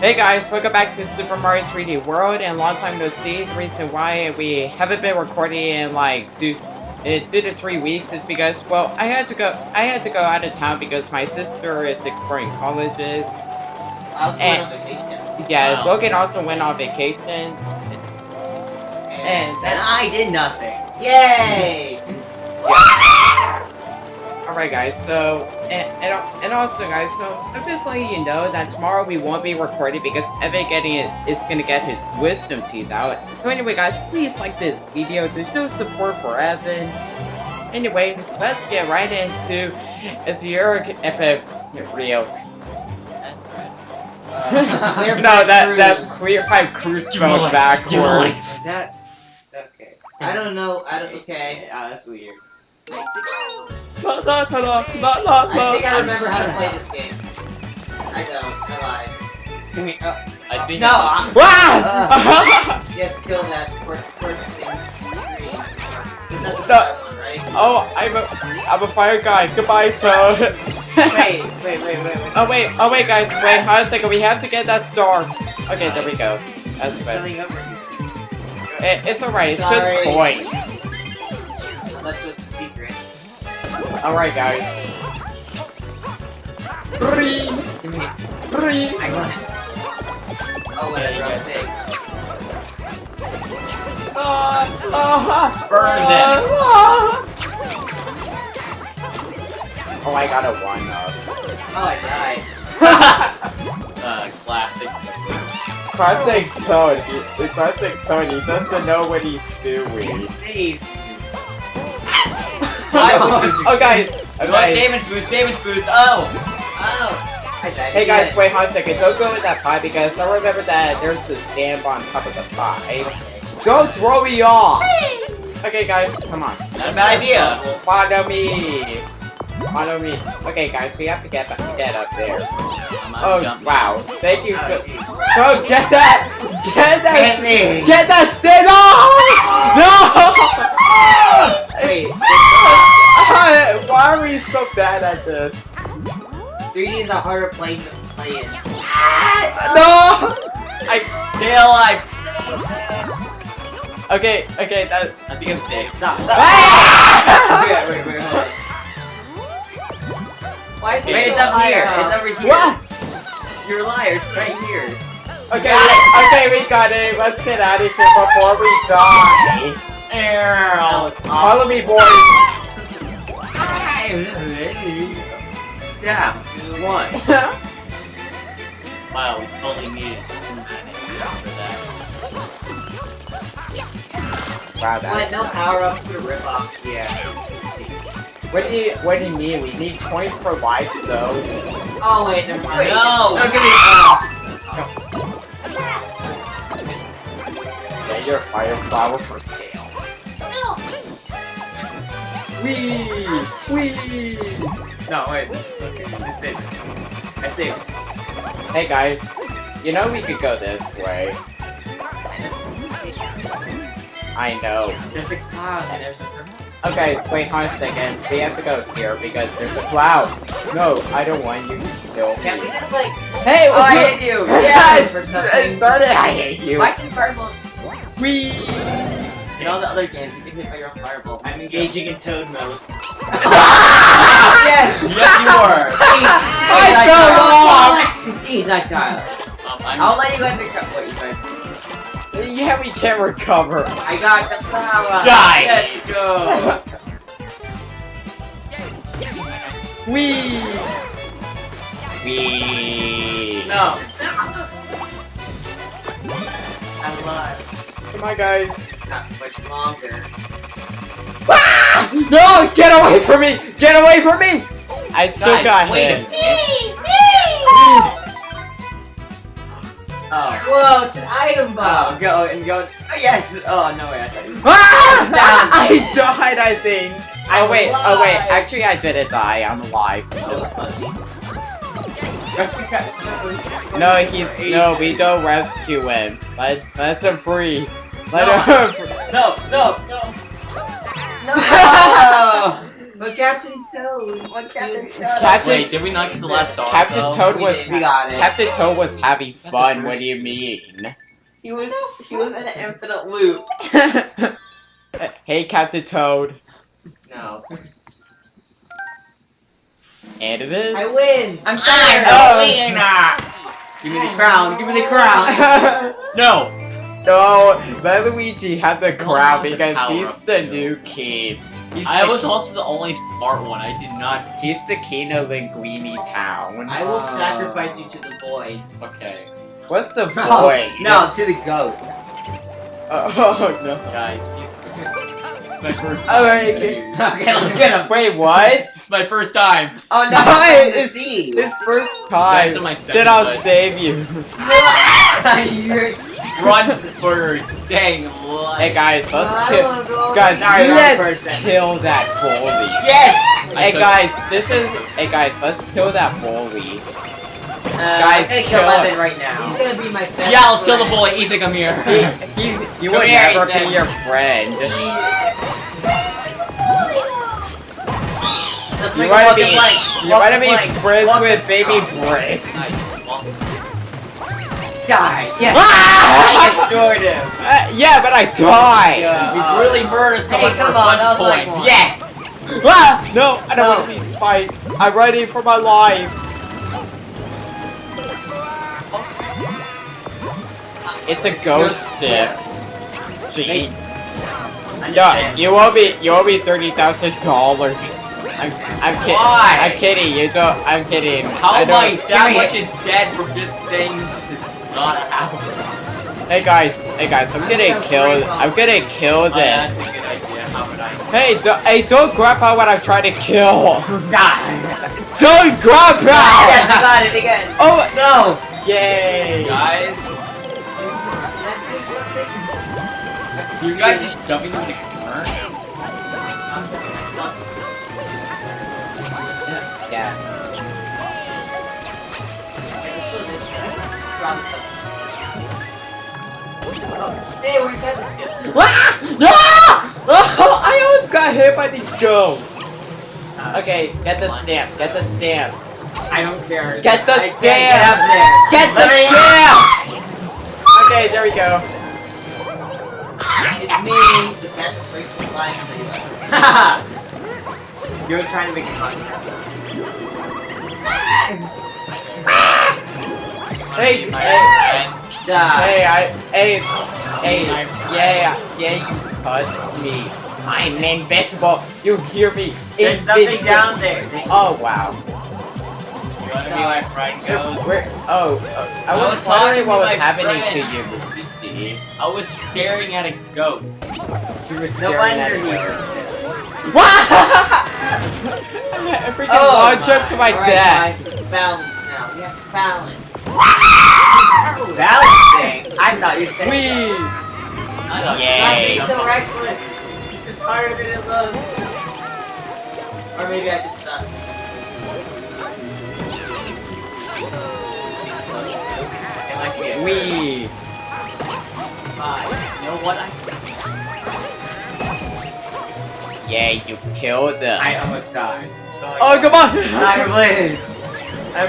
Hey guys, welcome back to Super Mario 3D World, and long time no see. The reason why we haven't been recording in like 2 to 3 weeks is because, well, I had to go out of town because my sister is exploring colleges. I also went on vacation. Yeah, Wow. Logan also went on vacation. And And I did nothing. yay! Alright guys, so, and also guys, so, I'm just letting you know that tomorrow we won't be recording because Evan is gonna get his wisdom teeth out. So anyway guys, please like this video to show support for Evan. Anyway, let's get right into Azure Epic Rio. No, that's Clear 5 Cruise spelled backwards. That's okay. I don't know. Okay. Yeah, that's weird. La, la, I think I remember how to play this game. I don't. I lied. I think No, Wow! Yes, kill that first thing. That's the No. first one, right? Oh, I'm a fire guy. Goodbye, Toad. Wait. Oh wait, guys. Wait, hold a second. We have to get that star. Okay, there we go. That's good. Filling up. It's alright. It's Sorry. just coin. Unless it's a secret. Alright, guys. Three. I run it. Oh wait, I dropped six. Burn them. Oh, I got a 1-up. Oh, I died. Classic. Classic Toad. The classic Toad. He doesn't know what he's doing. Save. Oh, guys. You want damage boost. Oh. I died. Hey guys, wait hold a second. Don't go in that pie because I remember that there's this stamp on top of the pie. Don't throw me off! Okay guys, come on. Not a bad idea. Follow me! Follow me. Okay guys, we have to get up there. Oh wow. Thank you. So get that! Get that stand off! No! Wait, Why are we so bad at this? 3D is a harder plane to play in. No! Stay alive. Okay, that. I think I'm dead. Stop. Wait, hold on. Why is Wait, it's up here. It's over here. What? You're a liar. It's right here. Okay, we got it. Let's get out of here before we die. Now it's Follow me, boys. Yeah, one. Wow, we totally needed for that. Wow, What? that's. No power up to rip off. Yeah. What do you mean? We need points for life, though. Oh wait, never mind. No! Don't give me. Yeah, your fire flower for sale. Wee! No, wait. Okay, I saved. Hey guys, you know we could go this way. I know. There's a cloud and there's a purple. Okay, wait, hold a second. We have to go here because there's a cloud. No, I don't want you to kill Can we me. just like? Hey, Oh, I hit you. Yes, for something. Darn it, I hate you. Why can fireballs? Wee! In all the other games, you can hit by your own fireball. I'm engaging in Toad mode. Yes. Yes, you were. I fell off! Easy, child. I'll let you guys recover. What you guys? Yeah, we can't recover. I got the power. Die. Let's go. Wee! Wee! No. I'm alive. Come on, guys. Not much longer. Ah! No! Get away from me! Get away from me! I still got wait a hit. minute. Oh. Whoa, it's an item Oh, bomb. go and go. Oh, yes. Oh, no way. I thought you. Ah! I died, I think. Oh wait, alive. actually I didn't die, I'm alive. No, we don't rescue him. Let him free. Let him free. No. No! But Captain Toad. What Captain Toad? Captain- Wait, did we not get the last star? Captain though? Toad We was did. We got it. Captain Toad was having That's the fun. What first- do you mean? He was in an infinite loop. Hey, Captain Toad. No. And it is. I win. I'm Give me the crown. Give me the crown. No. No, let Luigi have the crown want the because power he's up the too. new king. I was also the only smart one. I did not. He's the king of Linguini Town. I will sacrifice you to the void. Okay, What's the boy? No, to the goat. Oh no. guys. My first time. Alright. Okay, let's get him. Wait, what? It's my first time. Oh no, Hi, it's it's- sea. This first It's time. actually my second, Then I'll but save you. run for your dang life. Hey guys, let's kill. Guys, Sorry, wrong let's person. kill that bully. Yes. Hey took- guys, hey guys, let's kill that bully. I'm Guys, gonna kill kill him. Evan right now. He's gonna be my best. Yeah, let's kill the bully. Ethan, come here. He Come would here, never Ethan. be your friend. Let's You make wanna a be, walking plank. you wanna Walking be plank. friends Walking- with baby Brick. Die. Yes. Ah! I destroyed him. Yeah, but I died. We really murdered someone Hey, for a come on, bunch that of was my points. one. Yes. Ah! No, I don't No. want to be spiked. I'm ready for my life. It's a ghost ship. Gee. No, you owe me $30,000. I'm kidding. Why? I'm kidding. You don't. I'm kidding. How I am don't- I that Give me much in debt for just things not happen? Hey guys, I'm gonna kill. I'm gonna kill Oh, them. yeah, that's a good idea. How would I? Hey, don't grab out what I'm trying to kill. Die. Don't grab Yes, I out. got it again. Oh No. yay! Guys, you guys just jumping into the corner? Yeah. Hey, where's that? Ah! Oh, I almost got hit by these ghosts. Okay, get the stamp. Get the stamp. I don't care. Get the I can't stamp. Get up there. Get the Let me stamp. Okay, there we go. It means the best freaking line that you ever. You're trying to make a contract. Hey, Die. yeah, you touched me. I'm invincible. You hear me? There's nothing Invincible. down there. Oh wow. You wanna be my friend, Ghost? Where? I I was was wondering talking what to was my happening friend. to you, Luigi. I was staring at a goat. You were No staring at wonder it. you. What? I freaking launched up to my Alright, death. guys, balance now. We have to balance. Balancing? I thought you said. Whee! Stop Yay. being so reckless. This is harder than it looks. Or maybe I just suck. It might be a Wee! five. You know what? Yeah, you killed them. I almost died. Oh, come on! I win.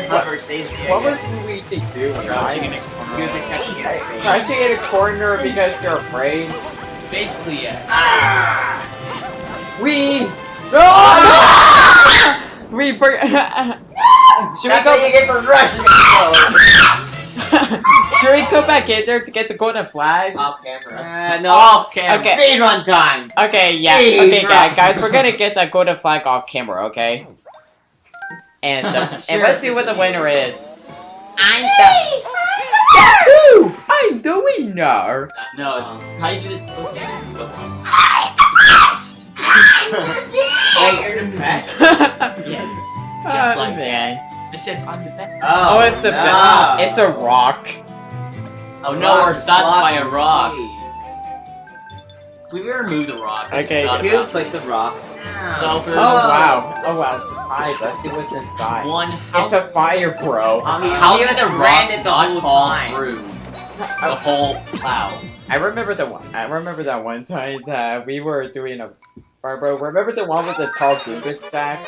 What, Stays what was Luigi doing? Crouching in a corner. Music catching his face. Crouching in a corner because you're afraid? Basically, yes. Ah! We. No! We. Should we That's go? what you get for rushing. Should we go back in there to get the golden flag? Off camera. No. Off camera. Okay. Speed run time. Okay, yeah. Hey, Okay, bro. guys, we're gonna get that golden flag off camera, okay? And Sure, let's see it's what the just winner you. is. Yahoo! I'm the winner. No, how you do this? Wait, you're the best. Yes. Oh, Just like man. I said I'm the best. Oh, it's a no. it's a rock. Oh no, we're stopped by a rock. If we remove the rock, it's Okay. not Who about put the rock? So for Oh wow. Oh wow. Hi, let's see what's inside. one, It's a fire, bro. how He did was the rock branded the not whole fall time. through the whole cloud? I remember that one time that we were doing a bro. Remember the one with the tall Google stack?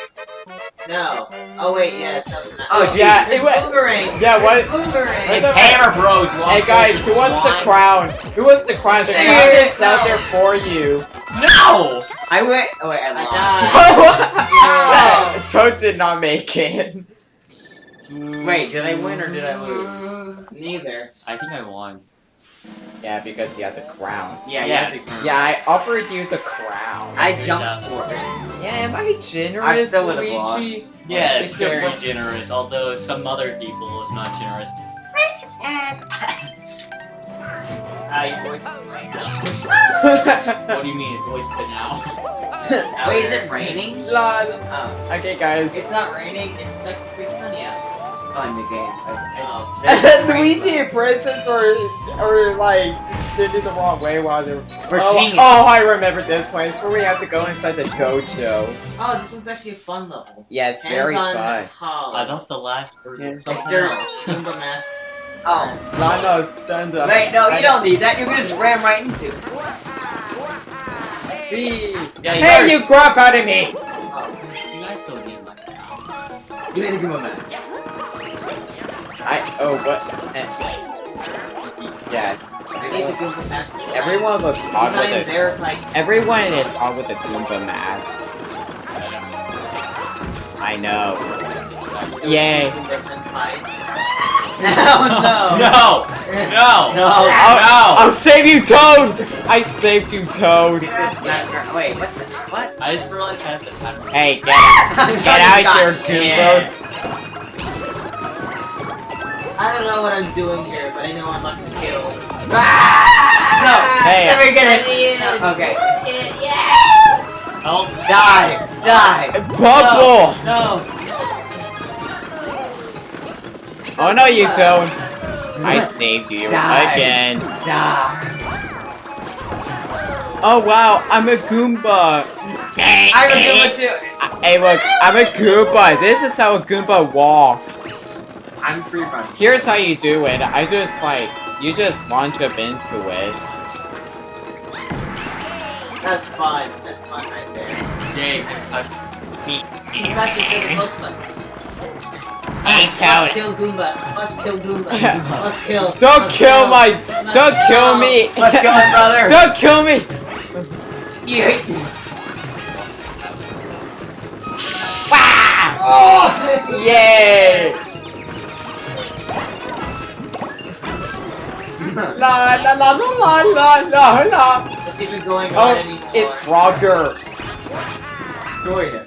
No. Oh wait, yes. That was not. Oh, yeah, it was- Boomerang. Yeah, what? Boomerang. It's Hammer Bros. Hey guys, who wants the crown? Who wants the crown? The crown is out there for you. No! I went. Oh wait, I I lost. Toad did not make it. Wait, did I win or did I lose? Neither. I think I won. Yeah, because he had the crown. Yeah, Yes. Yeah, I offered you the crown. I jumped for it. Yeah, am I generous, I still would've Luigi? Yeah, it's It's very your- generous, although some other people is not generous. What do you mean? It's always been out. Wait, is it raining? Lol. Oh, Okay, guys. It's not raining. It's like pretty sunny out. on the game. Luigi and Princess are like did it the wrong way while they're. We're Oh, genius. oh, I remember this place where we have to go inside the dojo. Oh, this one's actually a fun level. Yeah, it's very Hands on fun. Hollow. I thought the last word was Yeah. something Mr. else. Goomba Master. Oh. No, stand up. Wait, no, you don't need that. You can just ram right into it. Yeah, you Hey, guys- you crap out of me! Oh. You guys don't need my crown. Give me the Goomba Man. What? Yeah, I need the Goomba Master. everyone looks odd I'm with it. verified. Everyone is odd with the Goomba mask. I know. Yay. No, no. No! No! No. I'll save you, Toad! I saved you, Toad. Wait, what? What? I just realized that's a pattern. Hey, get out here, Goomba. I don't know what I'm doing here, but I know I'm about to kill. No. Hey. Never get it. No, okay. Help! Die. Die. Bubble! No. Oh no, you don't. I saved you Die. again. Die. Oh wow, I'm a Goomba. I would do it too. Hey, look, I'm a Goomba. This is how a Goomba walks. I'm free running. Here's how you do it. I just like, you just launch up into it. That's fine. That's fine right there. Yay, touch. You have to kill the most one. Hey, Must Toad. kill Goomba. Must kill Goomba. Must kill. Don't Must kill my, Must don't kill me. Let's go, my brother. Don't kill me. Yeah. Oh, yay. La la la la la la la la. What's even going on Oh, anymore? it's Frogger. Destroy him.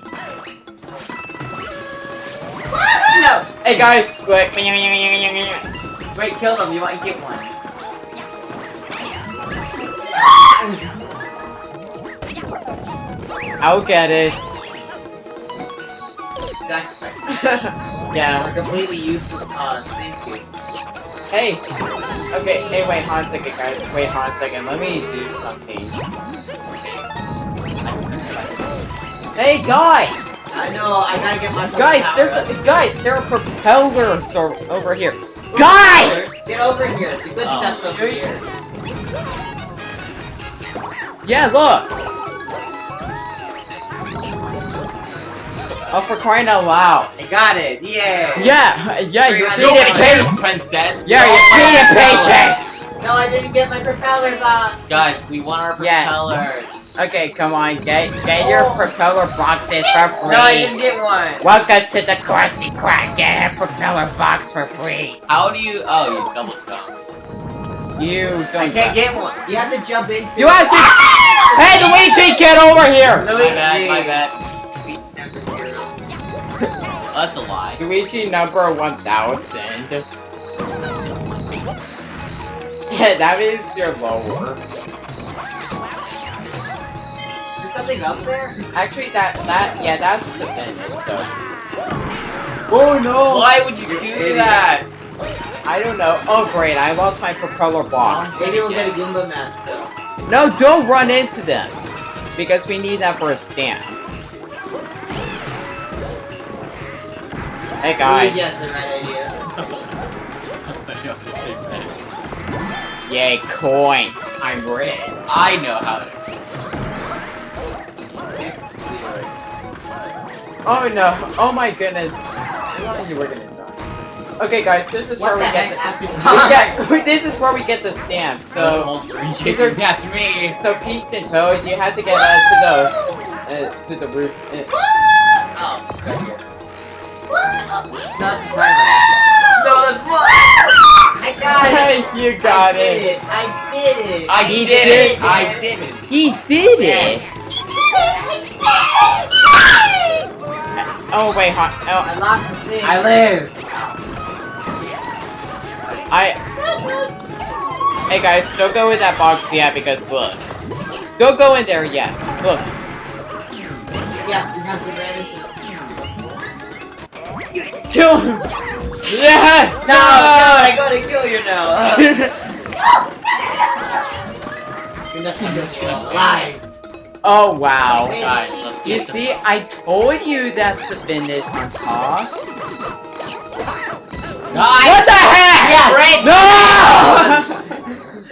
No. Hey guys, quick. Wait, kill them. You might get one. I'll get it. Sacrifice. Yeah. We're completely useless. Thank you. Hey. Okay. Hey, wait, hold on a second, guys. Wait, hold on a second. Let me do something. Hey, guys. I know. I gotta get myself. Guys, there are propellers over here. Guys! Get over here. The good stuff's over here. here. Yeah, look. Oh, for crying out loud. I got it. Yeah. Yeah, you're I being know. impatient. Princess! Yeah, you're being impatient. No, I didn't get my propeller box. Guys, we want our Yeah. propeller. Okay, come on, get your propeller boxes for free. No, I didn't get one. Welcome to the Krusty Krab. Get a propeller box for free. How do you? Oh, you double jump. You don't. I can't get one. You have to jump in. You have to. Hey, Luigi, get over here. My bad, my bad. That's a lie. Luigi number 1000. Yeah, that means you're lower. There's something up there. Actually, that's the finish, though. Oh no! Why would you do that? I don't know. Oh great, I lost my propeller box. Maybe we'll get a Goomba mask though. No, don't run into them! Because we need that for a stand. Hey guys. Yes, the right idea. Yay, coin. I'm rich. I know how to. Oh no! Oh my goodness! I thought you were gonna die. Okay, guys, this is where we get this is where we get the stamp. That was So, almost screen shaking after me. so Peach and Toad, you have to get to the roof. Oh, right here. That's the timer. No, that's what? I got it. You got it. I did it. I did it. I did it. He did it. Oh wait, I lost the thing. I live. Hey guys, don't go in that box yet because look. Don't go in there yet. Look. Yeah, you have to manage it. Kill him. Yes. No, I gotta kill you now. You're not just gonna lie. Oh wow. Guys, let's You get see, I told you that's the finish on top. What the heck? Yes.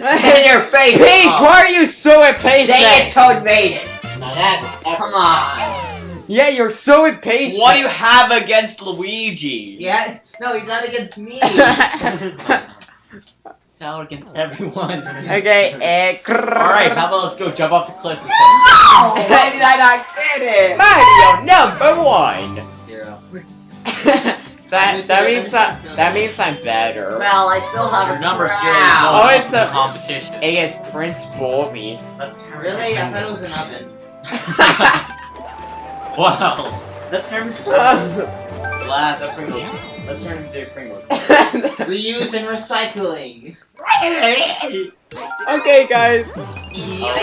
No! In your face. Peach, why are you so impatient? Dang it, Toad made it. Now that, come on. Yeah, you're so impatient. What do you have against Luigi? Yeah? No, he's not against me. Out against everyone. Okay, Alright, how about let's go jump off the cliff with him? How did I not get it? Mario number 1. 0. that means I'm better. Well, I still have Your a number 0 is crown. no it's the- competition. Hey, it's Prince Bulby. Really? I thought it was an oven. Wow. Let's turn glass of Pringles. Let's turn into Pringles. Reuse and recycling. Okay, guys. Oh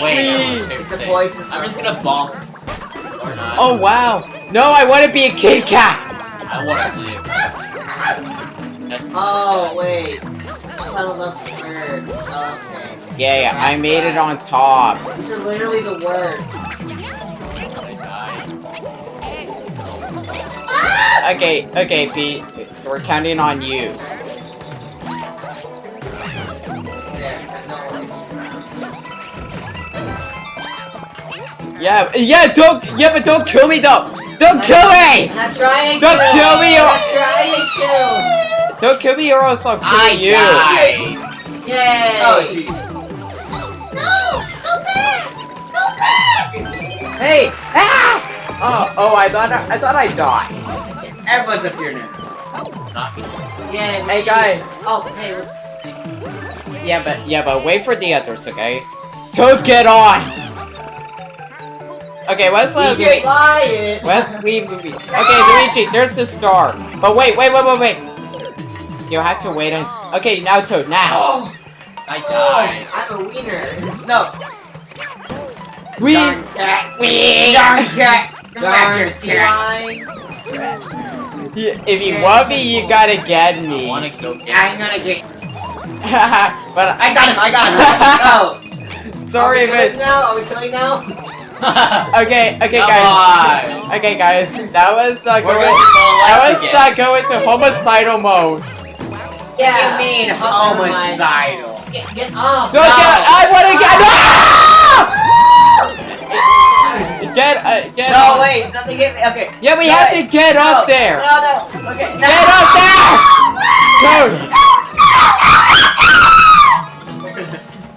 wait, everyone's favorite The thing. voice is I'm just gonna bonk. Or not. Oh wow. No, I want to be a Kit Kat. I wanna live. Oh, wait. I love the word. Okay. Yeah, I made it on top. These are literally the words. Okay, Pete. We're counting on you. Yeah, but don't kill me though. Don't kill me. I'm not trying Don't to. kill me, I'm not trying to. Don't kill me or else I'll kill you. Died. Yay. Oh jeez. Hey! Ah! Oh, I thought I died. Everyone's up here now. Not me. Yeah. Hey guys. Oh, hey. Let's... Yeah, but wait for the others, okay? Don't get on. Okay, let's leave Luigi. Okay, Luigi, there's the star. But wait. You have to wait okay, now Toad, now. Oh, I died. I'm a wiener. No. Darn cat. Come back here, cat. If you want me, you gotta get I me. wanna go get I'm gonna get. But I got him. No. Sorry, Are we killing now? Are we killing now? Okay, Come guys. on. Okay, guys. That was not We're going. going to That was again. not going to homicidal mode. Yeah. What do you mean homicidal? Get off. Don't get. I want to get. Get. No, on. wait. Something hit me. Okay. Yeah, we have to get up there. No. Okay. No. Get up there. Toad.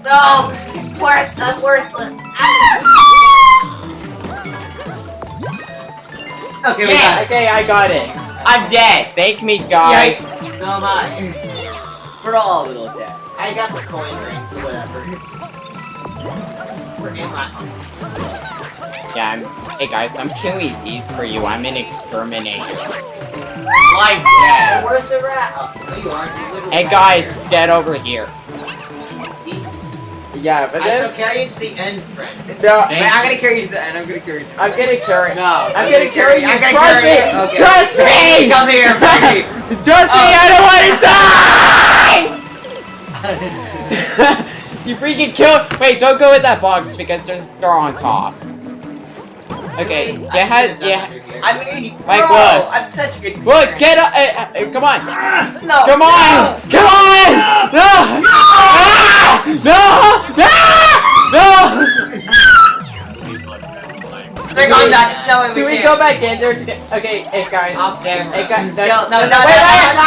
No. I'm worthless. Okay, we got it. Okay, I got it. I'm dead. Thank me, guys. So am I. We're all a little dead. I got the coin ring, so whatever. Where am I? Yeah, hey guys, I'm killing these for you. I'm an exterminator. I'm dead. Where's the rat? Oh, no, you aren't. You literally Hey got guys, here. get over here. Yeah, but I shall then carry you to the end, friend. no, Wait, I'm gonna carry you to the end. I'm gonna carry you to the I'm gonna carry. No. I'm gonna carry you. I'm gonna Trust carry me. you. Okay. Trust me. Come here, Frankie. Trust me. I don't want to die. You freaking kill. Wait, don't go in that box because there's a door on top. Okay, Really? you I had, should've done yeah. under here. I mean, Like bro, what? I'm such a good Look, parent. get up. Come on. No. Come on. Come on. No. Ah! No. No. Stick on that. No, Should we can't. go go back in there? Okay, hey guys. Off camera. Hey guys. No,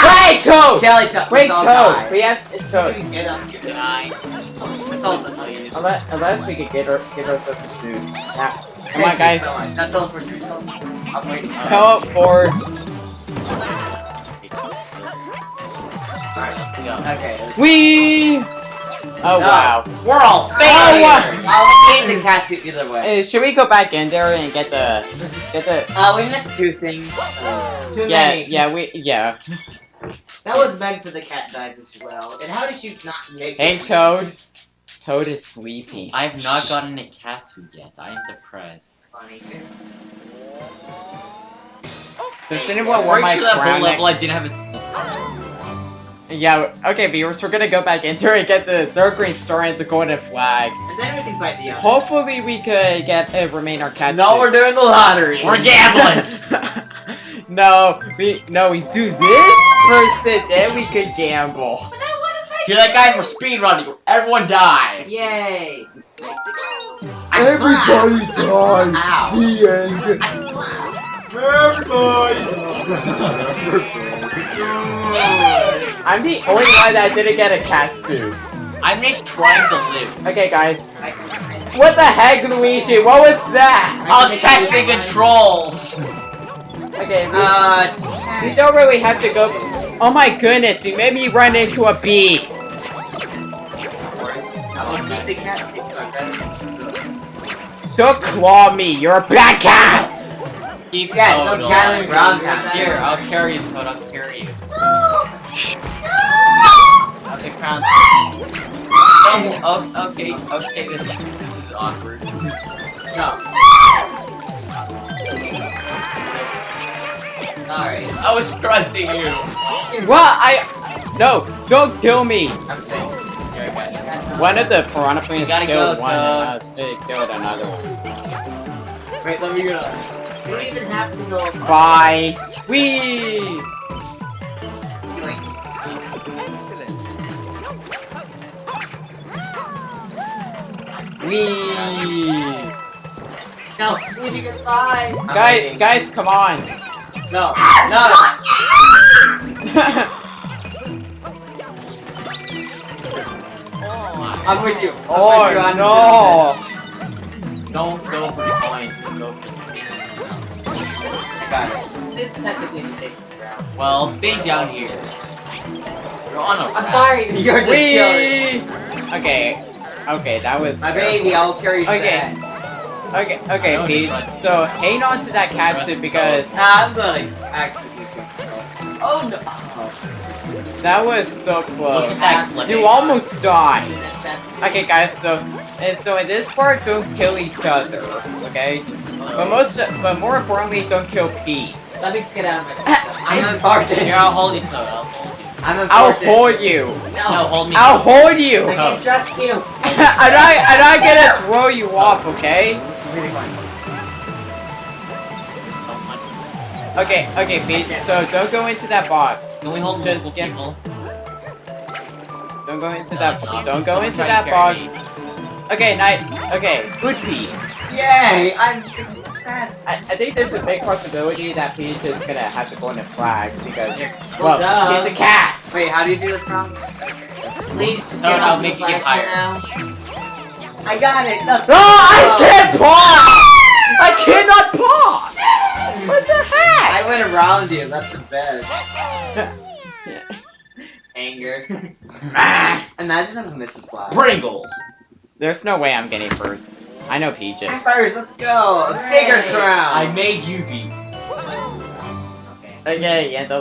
Wait, Toad! Kelly, Toad. Wait, Toad! We have Toad. Get up. It's all the use. Unless we could get ourselves some food. Now, come on, guys. Now teleport yourself. I'm waiting. Teleport. Alright, let's go. Okay. Wee! Oh No. wow. We're all Oh, failures! wow. I'll get the cat suit either way. Hey, should we go back in there and get the We missed two things. Too yeah, many. yeah. That was meant for the cat dive as well. And how did you not make Hey, it? Toad. Toad is sleeping. I have not gotten a Katsu yet. I am depressed. Funny. Does anyone I'm want pretty my sure that crown whole level I next- didn't have a... Yeah, okay, viewers, we're gonna go back in there and get the third green star and the golden flag. And then we can fight the other. Hopefully we could get remain our cat. No, we're doing the lottery. We're gambling! no, we do this first and then we could gamble. Hear that, guys? We're speedrunning. Everyone die. Yay! Everybody die. Ow. The end. I'm the only one that didn't get a cat stew. I'm just trying to live. Okay, guys. What the heck, Luigi? What was that? I was testing controls. Okay, we don't really have to go. Oh my goodness, you made me run into a bee. Don't claw me, you're a bad cat! Keep Yeah, Toad some alive. cat and ground cat. Here, I'll carry you, Toad. I'll carry you. I'll take crown. Oh, okay. This is awkward. No. Sorry. I was trusting you. What? No, don't kill me! I'm saying. Here, I got you. One of the piranha plants gotta killed go, one Toad. and it killed another one. Wait, let me go. You don't even have to go. Bye! Wee! Wee! No, Luigi, goodbye. Guys, come on! No. I'm with you. Oh no! Don't go for the coins. Go for the... I got it. This technically takes the ground. Well, stay down here. You're on a I'm raft. sorry. You're just killing. Wee! Okay, that was My terrible. baby, I'll carry you Okay. back. Okay, I don't Peach. trust you. So hang on to that cat Trust suit because Nah, I'm gonna actually do Oh no. that was so Look close. at that clip. You almost died. That's Okay, guys. So in this part, don't kill each other. Okay. But more importantly, don't kill Pete. Let me just get out of my face. I'm important. Here, I'll hold you, Toad. I'll hold you. I'm I'll important. hold you. No, hold me. I'll hold you. I can trust you. I'm not gonna throw you off. Okay. Really fun. Okay, Pete. So don't go into that box. Can we hold Just multiple get- people? Don't go into that. No, Don't go someone into try that to box. carry me. Okay, Okay, good Pete. Yay! I'm a success. I think there's a big possibility that Peach is gonna have to go in a flag because, Well, well, duh. she's a cat. Wait, how do you do this from? Please just No, get I'll off make the you get flagpole higher. now. I got it. That's No, I can't pause! I cannot pause! What the heck? I went around you. That's the best. Anger. Imagine if I missed a flag. Pringles. There's no way I'm getting first. I know Peaches. I'm first. Let's go. Hooray. Bigger crown. I made Yugi. Okay, and the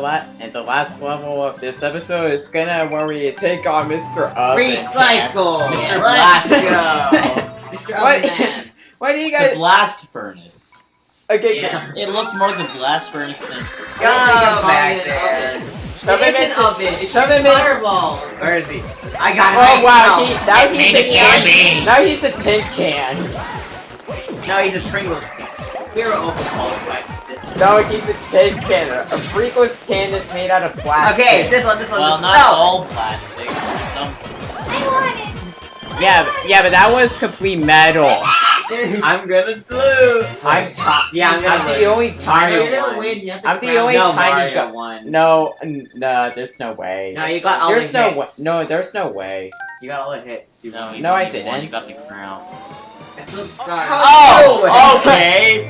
last level of this episode is where we take on Mr. Oven. Recycle. Mr. Let's Blast. go. Mr. What? Oven. Why do you The guys? blast furnace. Okay, Yeah. It looks more the blast furnace than... Go back there. Shove him It is an into- oven. It's shove just him in- fireball. Where is he? I got it. Oh wow, now he's a can. Now he's a tin can. No, he's a Pringles. We were overqualified. No, he's a tin can. A Pringles can that's made out of plastic. Okay, this one. Well, not no. all plastic. Some... Yeah, but that was complete metal. I'm gonna lose. I'm top. Yeah, I'm gonna I'm the lose. only tiny You're gonna one. win. You have to I'm the crown only No, tiny Mario guy. won. No, there's no way. No, you got all There's the no hits. way. No, there's no way. You got all the hits. You No, won. you No, I didn't. You won, didn't. You got the crown. That's what Scar. Oh, okay.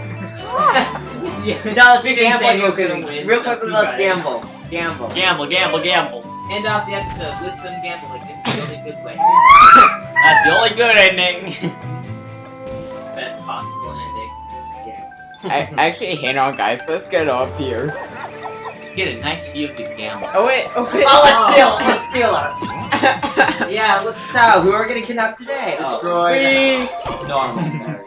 No, let's do gamble Say real who's gonna quick. win, Real so quickly, you let's got it. gamble. Gamble. Gamble, gamble, gamble. End off the episode. Wisdom gambling. It's the only good way. That's the only good ending. Best possible ending. Actually, hang on, guys. Let's get up here. Get a nice view of the gamble. Oh wait. Oh, let's steal her. Yeah, let's. So, who are we gonna kidnap today? Destroy. Please. Normal. Sorry.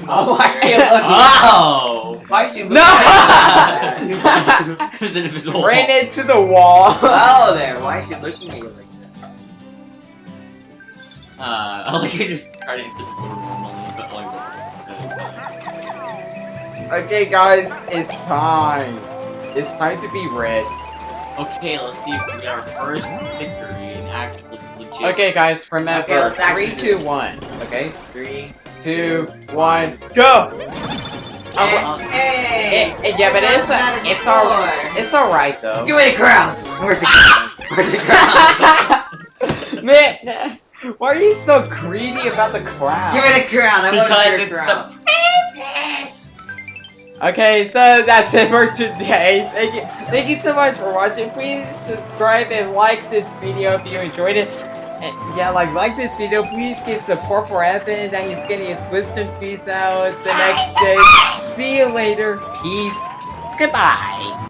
Oh, why are you looking? Oh! Why is she looking? No! at me? There's an invisible Ran wall. into the wall. Oh, there. Why is she looking at you like that? I like I just tried to enter the door normally, but like. Okay, guys, it's time. It's time to be red. Okay, let's see if we get our first victory in actual legit. Okay, guys, remember Okay, let's 3, actually 2, do 1. Okay, 3. 2, 1, go. Hey! Yeah, but it's alright though. Give me the crown! Where's the crown? Where's the crown? Man, why are you so greedy about the crown? Give me the crown! I want Because the it's crown. the princess! Okay, so that's it for today. Thank you so much for watching. Please subscribe and like this video if you enjoyed it. And yeah, like this video. Please give support for Evan that he's getting his wisdom teeth out the next day. See you later. Peace. Goodbye.